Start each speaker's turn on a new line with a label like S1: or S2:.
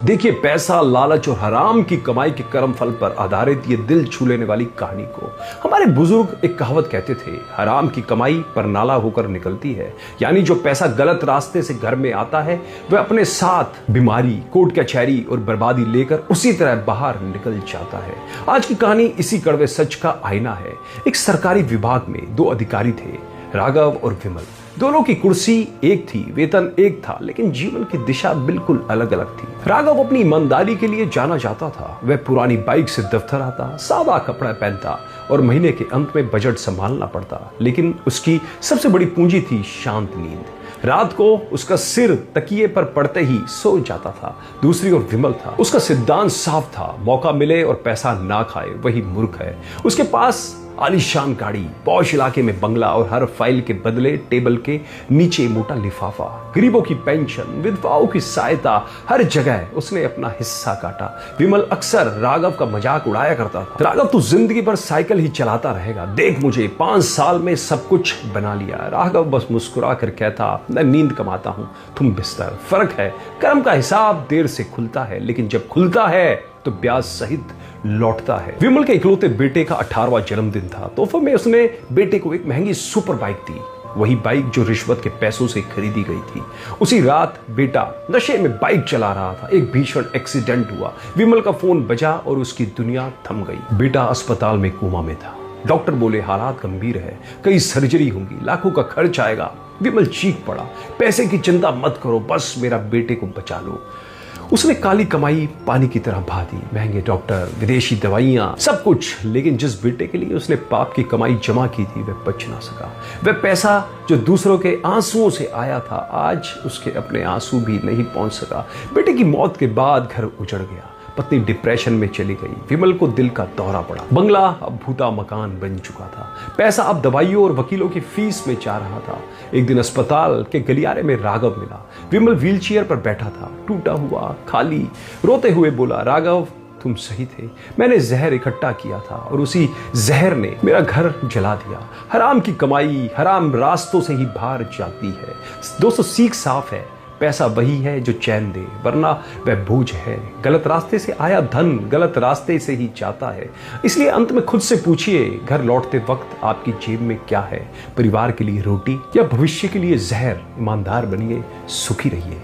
S1: देखिए, पैसा, लालच और हराम की कमाई के कर्म फल पर आधारित ये दिल छू लेने वाली कहानी को हमारे बुजुर्ग एक कहावत कहते थे, हराम की कमाई पर नाला होकर निकलती है। यानी जो पैसा गलत रास्ते से घर में आता है वह अपने साथ बीमारी, कोर्ट कचहरी और बर्बादी लेकर उसी तरह बाहर निकल जाता है। आज की कहानी इसी कड़वे सच का आईना है। एक सरकारी विभाग में दो अधिकारी थे, राघव और विमल। दोनों की कुर्सी एक थी, वेतन एक था, लेकिन जीवन की दिशा बिल्कुल अलग अलग थी। राघव अपनी ईमानदारी के लिए जाना जाता था। वह पुरानी बाइक से दफ्तर आता, सादा कपड़ा पहनता और महीने के अंत में बजट संभालना पड़ता। लेकिन उसकी सबसे बड़ी पूंजी थी शांत नींद। रात को उसका सिर तकिए पर पड़ते ही सो जाता था। दूसरी ओर विमल था। उसका सिद्धांत साफ था, मौका मिले और पैसा ना खाए वही मूर्ख है। उसके पास आलीशान गाड़ी, पॉश इलाके में बंगला और हर फाइल के बदले टेबल के नीचे मोटा लिफाफा। गरीबों की पेंशन, विधवाओं की सहायता, हर जगह उसने अपना हिस्सा काटा। विमल अक्सर राघव का मजाक उड़ाया करता था, राघव तू जिंदगी भर साइकिल ही चलाता रहेगा, देख मुझे 5 साल में सब कुछ बना लिया। राघव बस मुस्कुरा कर कहता, मैं नींद कमाता हूं, तुम बिस्तर। फर्क है, कर्म का हिसाब देर से खुलता है, लेकिन जब खुलता है तो ब्याज सहित लौटता है। विमल के इकलौते बेटे का 18वां जन्मदिन था। तोहफे में उसने बेटे को एक महंगी सुपर बाइक दी, वही बाइक जो रिश्वत के पैसों से खरीदी गई थी। उसी रात बेटा नशे में बाइक चला रहा था। एक भीषण एक्सीडेंट हुआ। विमल का फोन बजा और उसकी दुनिया थम गई। बेटा अस्पताल में कोमा में था। डॉक्टर बोले हालात गंभीर है, कई सर्जरी होंगी, लाखों का खर्च आएगा। विमल चीख पड़ा, पैसे की चिंता मत करो, बस मेरा बेटे को बचा लो। उसने काली कमाई पानी की तरह बहा दी, महंगे डॉक्टर, विदेशी दवाइयां, सब कुछ। लेकिन जिस बेटे के लिए उसने पाप की कमाई जमा की थी वह बच ना सका। वह पैसा जो दूसरों के आंसुओं से आया था, आज उसके अपने आंसू भी नहीं पहुंच सका। बेटे की मौत के बाद घर उजड़ गया। पत्नी डिप्रेशन में चली गई। विमल को दिल का दौरा पड़ा। बंगला अब भूता मकान बन चुका था। पैसा अब दवाइयों और वकीलों की फीस में जा रहा था। एक दिन अस्पताल के गलियारे में राघव मिला। विमल व्हीलचेयर पर बैठा था, टूटा हुआ, खाली। रोते हुए बोला, राघव तुम सही थे, मैंने जहर इकट्ठा किया था और उसी जहर ने मेरा घर जला दिया। हराम की कमाई हराम रास्तों से ही बाहर जाती है। दोस्तों, सीख साफ है, पैसा वही है जो चैन दे, वरना वह बोझ है। गलत रास्ते से आया धन गलत रास्ते से ही जाता है। इसलिए अंत में खुद से पूछिए, घर लौटते वक्त आपकी जेब में क्या है? परिवार के लिए रोटी या भविष्य के लिए जहर? ईमानदार बनिए, सुखी रहिए।